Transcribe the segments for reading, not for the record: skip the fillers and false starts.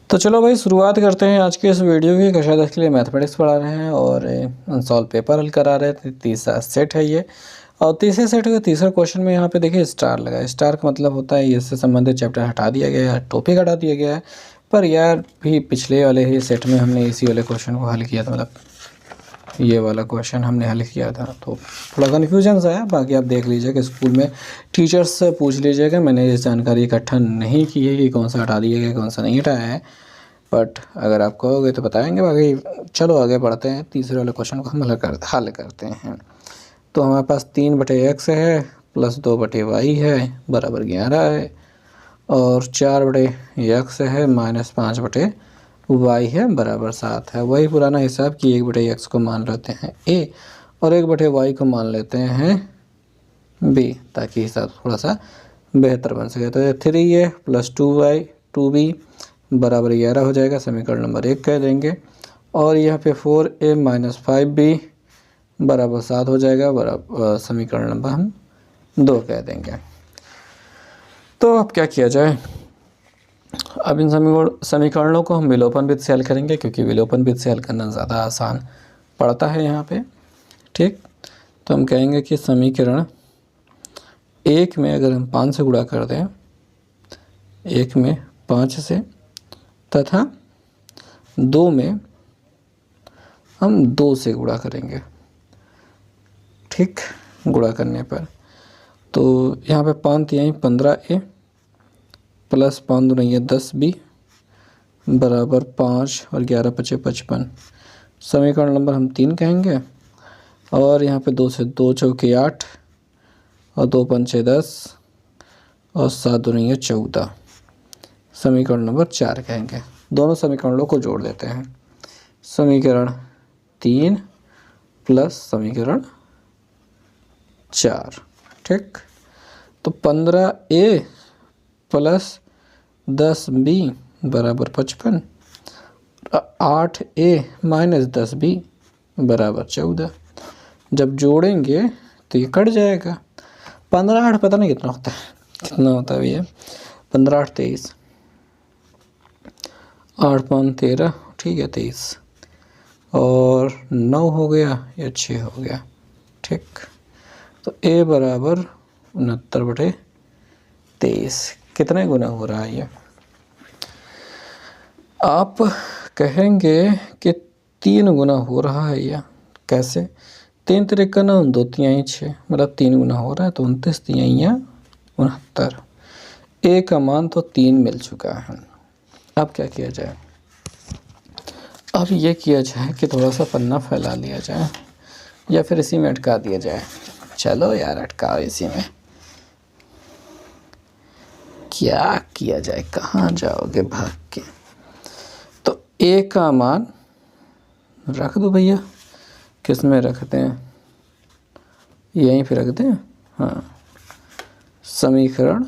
तो चलो भाई शुरुआत करते हैं आज के इस वीडियो की। कक्षा 10 के लिए मैथमेटिक्स पढ़ा रहे हैं और अनसॉल्व पेपर हल करा रहे थे। तीसरा सेट है ये और तीसरे सेट का तीसरा क्वेश्चन में यहाँ पे देखिए स्टार लगा है। स्टार का मतलब होता है इससे संबंधित चैप्टर हटा दिया गया है, टॉपिक हटा दिया गया है। पर यार भी पिछले वाले ही सेट में हमने इसी वाले क्वेश्चन को हल किया था, मतलब ये वाला क्वेश्चन हमने हल किया था, तो थोड़ा कन्फ्यूजन सा है। बाकी आप देख लीजिएगा, स्कूल में टीचर्स से पूछ लीजिएगा। मैंने ये जानकारी इकट्ठा नहीं की है कि कौन सा हटा दिया गया कौन सा नहीं हटाया है, बट अगर आप कहोगे तो बताएंगे। बाकी चलो आगे बढ़ते हैं, तीसरे वाले क्वेश्चन को हम हल करते हैं। तो हमारे पास 3/x है प्लस 2/y है बराबर 11 है, और 4/x है माइनस 5/y है बराबर 7 है। वही पुराना हिसाब कि 1/x को मान लेते हैं a और 1/y को मान लेते हैं b, ताकि हिसाब थोड़ा सा बेहतर बन सके। तो 3a प्लस 2y 2b बराबर 11 हो जाएगा, समीकरण नंबर 1 कह देंगे। और यहाँ पे 4a माइनस 5b बराबर 7 हो जाएगा, बराबर समीकरण नंबर हम 2 कह देंगे। तो अब क्या किया जाए, अब इन समीकरणों को हम विलोपन विधि से हल करेंगे, क्योंकि विलोपन विधि से हल करना ज़्यादा आसान पड़ता है यहाँ पे। ठीक, तो हम कहेंगे कि समीकरण 1 में अगर हम 5 से गुणा कर दें, 1 में 5 से, तथा 2 में हम 2 से गुणा करेंगे। ठीक, गुणा करने पर तो यहाँ पे 5 यहीं 15a प्लस 5 दूनी है 10b बराबर 5 और 11 × 5 = 55। समीकरण नंबर हम 3 कहेंगे। और यहाँ पे 2 से 2 चौके 8 और 2 पंचे 10 और 7 दूनी है 14। समीकरण नंबर 4 कहेंगे। दोनों समीकरणों को जोड़ देते हैं। समीकरण 3 प्लस समीकरण 4। ठीक, तो 15a प्लस 10b बराबर 55, 8a माइनस 10b बराबर 14। जब जोड़ेंगे तो ये कट जाएगा। 15 8 पता नहीं कितना होता है, कितना होता है भैया, 15 8 23, 8 5 13, ठीक है 23, और 9 हो गया या 6 हो गया। ठीक, तो a बराबर 69/23। कितने गुना हो रहा है ये? आप कहेंगे कि 3 गुना हो रहा है। या कैसे? 3 3 9, 2 3 6, मतलब 3 गुना हो रहा है। तो 29 3 69। a का मान तो 3 मिल चुका है। अब क्या किया जाए? अब ये किया जाए कि थोड़ा सा पन्ना फैला लिया जाए, या फिर इसी में अटका दिया जाए। चलो यार अटकाओ इसी में। क्या किया जाए, कहाँ जाओगे भाग के? तो a का मान रख दो भैया। किस में रखते हैं? यहीं पे रख दें। हाँ, समीकरण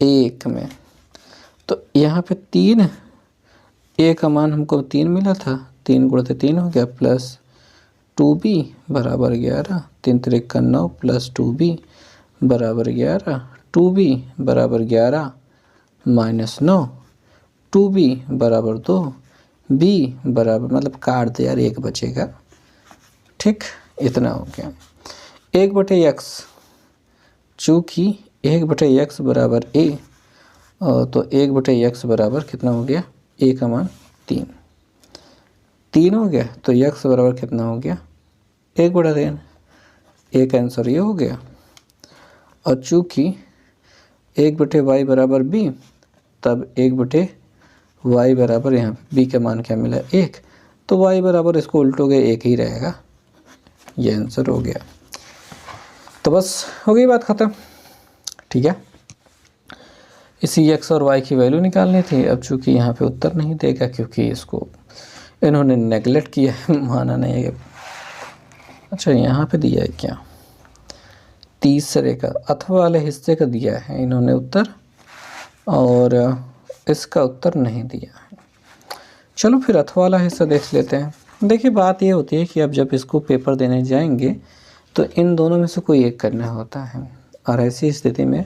1 में। तो यहाँ पे 3, a का मान हमको 3 मिला था, 3 × 3 हो गया, प्लस 2b बराबर 11, 3 3 9 प्लस 2b बराबर 11, 2b बराबर 11 माइनस 9, 2b बराबर 2, b बराबर, मतलब काट दे यार, 1 बचेगा। ठीक, इतना हो गया। 1/x, चूँकि 1/x बराबर a, तो 1/x बराबर कितना हो गया? a का मान 3 हो गया। तो x बराबर कितना हो गया? 1/3। a का आंसर ये हो गया। और चूँकि 1/y बराबर b, तब 1/y बराबर, यहाँ b का मान क्या मिला? 1। तो y बराबर, इसको उल्टोगे 1 ही रहेगा। ये आंसर हो गया। तो बस हो गई बात ख़त्म। ठीक है, इसी x और y की वैल्यू निकालनी थी। अब चूँकि यहाँ पे उत्तर नहीं देगा, क्योंकि इसको इन्होंने नेगलेक्ट किया है, माना नहीं है। अच्छा, यहाँ पे दिया है क्या? तीसरे का अथवा वाले हिस्से का दिया है इन्होंने उत्तर, और इसका उत्तर नहीं दिया है। चलो फिर अथवा वाला हिस्सा देख लेते हैं। देखिए, बात ये होती है कि अब जब इसको पेपर देने जाएंगे तो इन दोनों में से कोई एक करना होता है, और ऐसी स्थिति में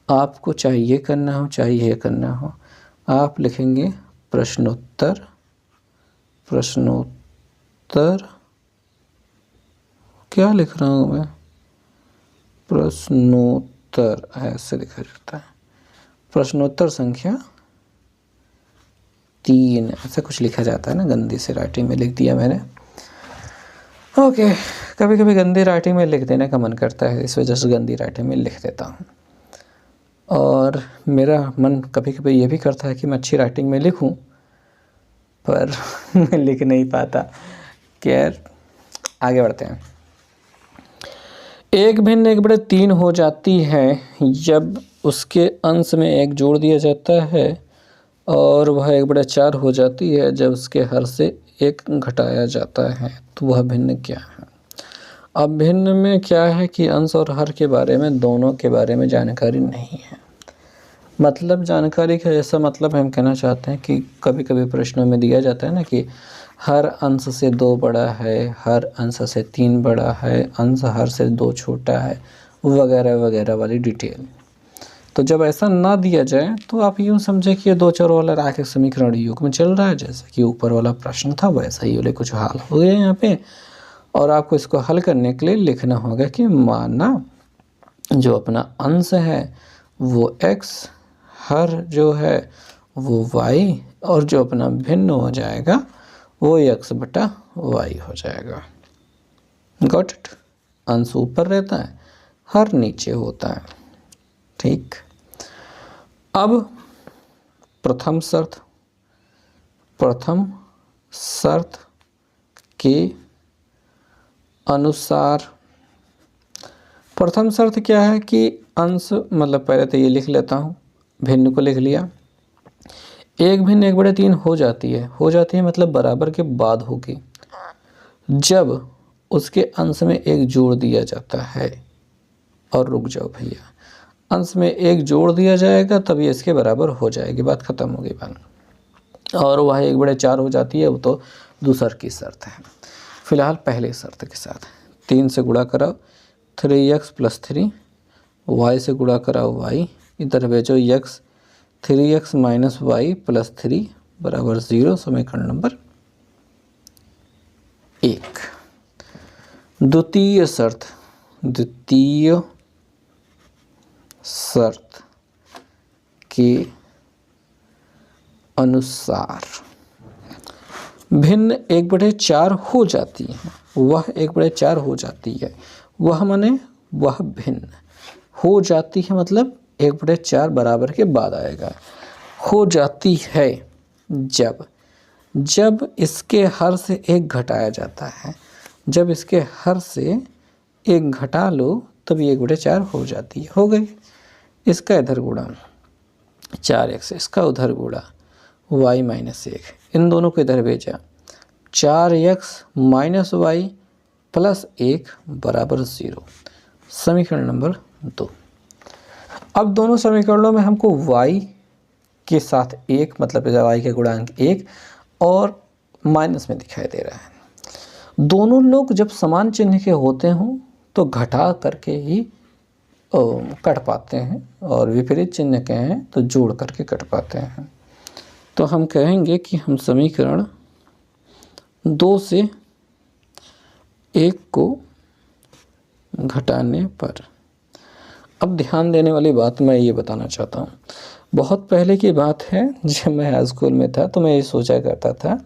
आपको चाहे ये करना हो चाहे ये करना हो, आप लिखेंगे प्रश्नोत्तर, प्रश्नोत्तर क्या लिख रहा हूँ मैं, प्रश्नोत्तर ऐसे लिखा जाता है, प्रश्नोत्तर संख्या 3 ऐसा कुछ लिखा जाता है ना, गंदी से राइटिंग में लिख दिया मैंने। ओके, कभी कभी गंदी राइटिंग में लिख देने का मन करता है, इस वजह से गंदी राइटिंग में लिख देता हूँ। और मेरा मन कभी कभी ये भी करता है कि मैं अच्छी राइटिंग में लिखूं, पर मैं लिख नहीं पाता। खैर आगे बढ़ते हैं। एक भिन्न एक बड़े 3 हो जाती है जब उसके अंश में 1 जोड़ दिया जाता है, और वह 1 बड़े 4 हो जाती है जब उसके हर से 1 घटाया जाता है। तो वह भिन्न क्या है? अब भिन्न में क्या है कि अंश और हर के बारे में, दोनों के बारे में जानकारी नहीं है। मतलब जानकारी का ऐसा मतलब हम कहना चाहते हैं कि कभी कभी प्रश्नों में दिया जाता है ना कि हर अंश से 2 बड़ा है, हर अंश से 3 बड़ा है, अंश हर से 2 छोटा है, वगैरह वगैरह वाली डिटेल। तो जब ऐसा ना दिया जाए तो आप यूँ समझे कि ये 2 चरों वाला राखिक समीकरण युग में चल रहा है, जैसे कि ऊपर वाला प्रश्न था वैसा ही वाले कुछ हाल हो गए यहाँ पे। और आपको इसको हल करने के लिए लिखना होगा कि माना जो अपना अंश है वो x, हर जो है वो y, और जो अपना भिन्न हो जाएगा वो x बटा y हो जाएगा। Got it? अंश ऊपर रहता है, हर नीचे होता है। ठीक, अब प्रथम शर्त के अनुसार, प्रथम शर्त क्या है कि अंश, मतलब पहले तो ये लिख लेता हूँ, भिन्न को लिख लिया। एक भिन्न 1 बटे 3 हो जाती है मतलब बराबर के बाद होगी जब उसके अंश में 1 जोड़ दिया जाता है। और रुक जाओ भैया, अंश में 1 जोड़ दिया जाएगा तभी इसके बराबर हो जाएगी, बात खत्म होगी बात। और वह 1 बटे 4 हो जाती है, वो तो दूसर की शर्त है। फिलहाल पहले शर्त के साथ 3 से गुणा कराओ 3x + 3, y से गुणा कराओ y, इधर भेजो x 3x - y + 3 बराबर 0, समीकरण नंबर 1। द्वितीय शर्त के अनुसार भिन्न 1 बटे 4 हो जाती है, वह 1 बटे 4 हो जाती है, वह माने वह भिन्न हो जाती है, मतलब 1 बटे 4 बराबर के बाद आएगा। हो जाती है जब इसके हर से 1 घटाया जाता है, जब इसके हर से 1 घटा लो तभी 1 बटे 4 हो जाती है। हो गई, इसका इधर गुणा 4x, इसका उधर गुणा y - 1, इन दोनों को इधर भेजा 4x - y + 1 बराबर 0, समीकरण नंबर 2। अब दोनों समीकरणों में हमको y के साथ 1, मतलब y के गुणांक 1 और माइनस में दिखाई दे रहा है। दोनों लोग जब समान चिन्ह के होते हों तो घटा करके ही कट पाते हैं, और विपरीत चिन्ह के हैं तो जोड़ करके कट पाते हैं। तो हम कहेंगे कि हम समीकरण 2 से 1 को घटाने पर, अब ध्यान देने वाली बात मैं ये बताना चाहता हूँ। बहुत पहले की बात है, जब मैं हाई स्कूल में था तो मैं ये सोचा करता था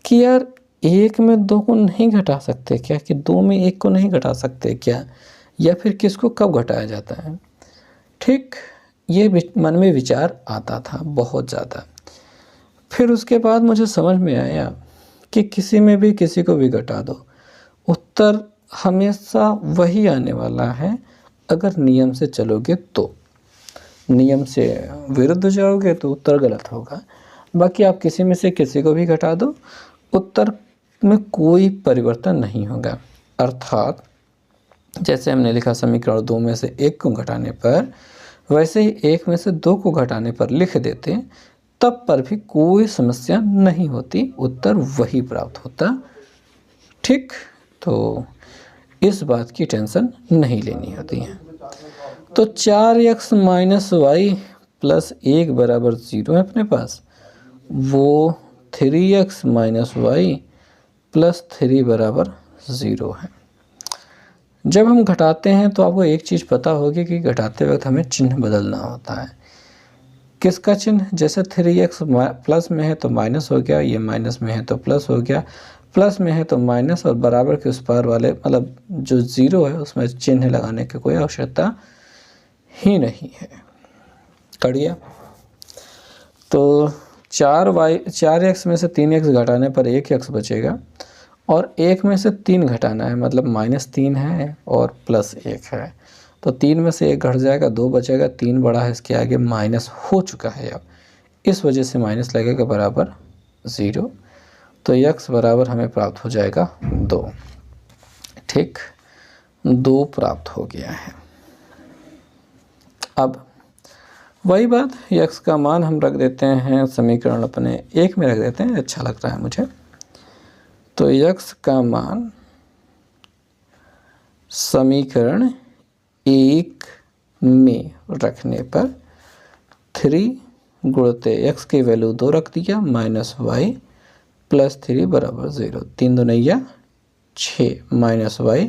कि यार 1 में 2 को नहीं घटा सकते क्या, कि 2 में 1 को नहीं घटा सकते क्या, या फिर किसको कब घटाया जाता है। ठीक, ये मन में विचार आता था बहुत ज़्यादा। फिर उसके बाद मुझे समझ में आया कि किसी में भी किसी को भी घटा दो, उत्तर हमेशा वही आने वाला है अगर नियम से चलोगे तो। नियम से विरुद्ध जाओगे तो उत्तर गलत होगा। बाकी आप किसी में से किसी को भी घटा दो, उत्तर में कोई परिवर्तन नहीं होगा। अर्थात जैसे हमने लिखा समीकरण 2 में से 1 को घटाने पर, वैसे ही 1 में से 2 को घटाने पर लिख देते, तब पर भी कोई समस्या नहीं होती, उत्तर वही प्राप्त होता। ठीक, तो इस बात की टेंशन नहीं लेनी होती है। तो 4x - y प्लस 1 बराबर 0 है अपने पास, वो 3x माइनस वाई प्लस 3 बराबर 0 है। जब हम घटाते हैं तो आपको एक चीज़ पता होगी कि घटाते वक्त हमें चिन्ह बदलना होता है। किसका चिन्ह? जैसे 3x प्लस में है तो माइनस हो गया, ये माइनस में है तो प्लस हो गया, प्लस में है तो माइनस, और बराबर के उस पार वाले मतलब जो 0 है उसमें चिन्ह लगाने की कोई आवश्यकता ही नहीं है। कट गया। तो 4x में से 3x घटाने पर 1x बचेगा, और 1 में से 3 घटाना है मतलब -3 है और +1 है, तो 3 में से 1 घट जाएगा, 2 बचेगा, 3 बड़ा है, इसके आगे माइनस हो चुका है अब, इस वजह से माइनस लगेगा बराबर 0। तो x बराबर हमें प्राप्त हो जाएगा 2। ठीक, 2 प्राप्त हो गया है। अब वही बात, x का मान हम रख देते हैं समीकरण अपने 1 में रख देते हैं, अच्छा लग रहा है मुझे। तो x का मान समीकरण 1 में रखने पर 3 गुणते x की वैल्यू 2 रख दिया माइनस वाई प्लस 3 बराबर 0, 3 दूनी 6 माइनस वाई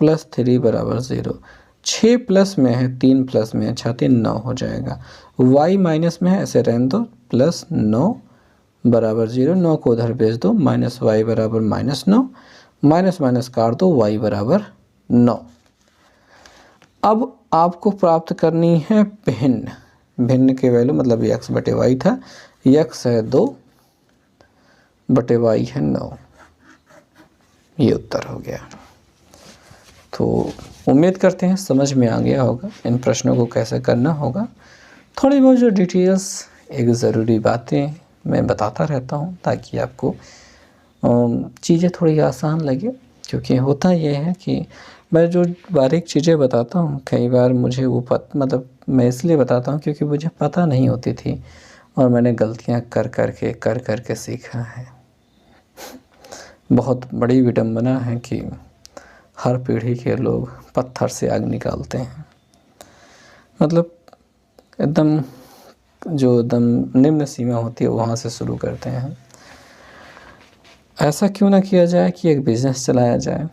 प्लस 3 बराबर 0। 6 प्लस में है, 3 प्लस में है, 6 3 9 हो जाएगा। y माइनस में है, ऐसे रहने दो, प्लस 9 बराबर 0, 9 को उधर भेज दो, माइनस वाई बराबर -9, माइनस माइनस काट दो, y बराबर 9। अब आपको प्राप्त करनी है भिन्न, भिन्न की वैल्यू मतलब x बटे वाई था, x है 2 बटे वाई है 9, ये उत्तर हो गया। तो उम्मीद करते हैं समझ में आ गया होगा इन प्रश्नों को कैसे करना होगा। थोड़ी बहुत जो डिटेल्स, एक ज़रूरी बातें मैं बताता रहता हूँ ताकि आपको चीज़ें थोड़ी आसान लगे, क्योंकि होता ये है कि मैं जो बारीक चीज़ें बताता हूँ कई बार मुझे वो मतलब मैं इसलिए बताता हूँ क्योंकि मुझे पता नहीं होती थी और मैंने गलतियाँ कर कर के सीखा है। बहुत बड़ी विडंबना है कि हर पीढ़ी के लोग पत्थर से आग निकालते हैं, मतलब एकदम निम्न सीमा होती है वहाँ से शुरू करते हैं। ऐसा क्यों ना किया जाए कि एक बिज़नेस चलाया जाए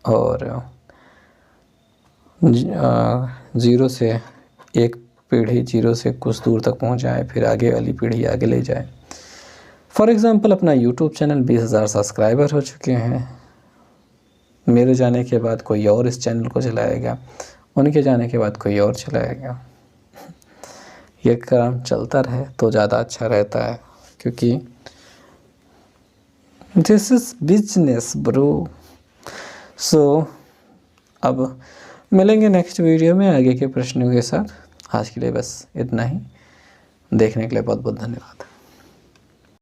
और 0 से एक पीढ़ी 0 से कुछ दूर तक पहुँच जाए, फिर आगे वाली पीढ़ी आगे ले जाए। फॉर एग्ज़ाम्पल अपना यूट्यूब चैनल 20,000 सब्सक्राइबर हो चुके हैं, मेरे जाने के बाद कोई और इस चैनल को चलाएगा, उनके जाने के बाद कोई और चलाएगा। ये काम चलता रहे तो ज़्यादा अच्छा रहता है, क्योंकि दिस इज़ बिजनेस ब्रो। सो अब मिलेंगे नेक्स्ट वीडियो में आगे के प्रश्नों के साथ। आज के लिए बस इतना ही। देखने के लिए बहुत बहुत धन्यवाद।